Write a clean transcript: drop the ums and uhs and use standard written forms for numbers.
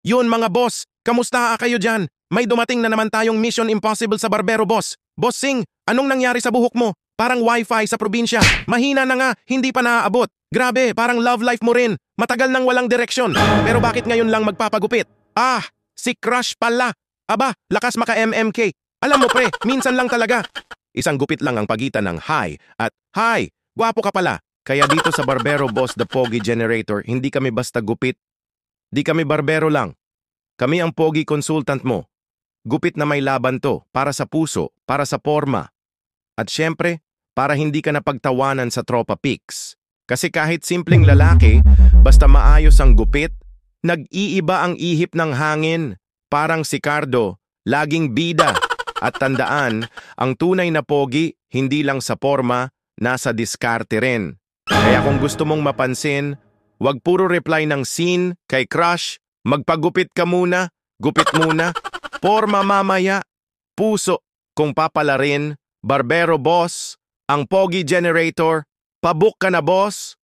Yun mga boss, kamusta kayo dyan? May dumating na naman tayong Mission Impossible sa Barbero boss. Boss Sing, anong nangyari sa buhok mo? Parang wifi sa probinsya. Mahina na nga, hindi pa naaabot. Grabe, parang love life mo rin. Matagal nang walang direksyon. Pero bakit ngayon lang magpapagupit? Ah, si Crush pala. Aba, lakas maka-MMK. Alam mo pre, minsan lang talaga. Isang gupit lang ang pagitan ng hi at hi, gwapo ka pala. Kaya dito sa Barbero Boss The Pogi Generator, hindi kami basta gupit. Di kami barbero lang. Kami ang Pogi Consultant mo. Gupit na may laban to, para sa puso, para sa forma. At syempre, para hindi ka napagtawanan sa tropa pics. Kasi kahit simpleng lalaki, basta maayos ang gupit, nag-iiba ang ihip ng hangin. Parang si Cardo, laging bida. At tandaan, ang tunay na pogi, hindi lang sa forma, nasa diskarte rin. Kaya kung gusto mong mapansin, wag puro reply ng scene kay crush, magpagupit ka muna, gupit muna, forma mamaya, puso, kung papalarin, Barbero Boss, ang Pogi Generator, pabook ka na boss.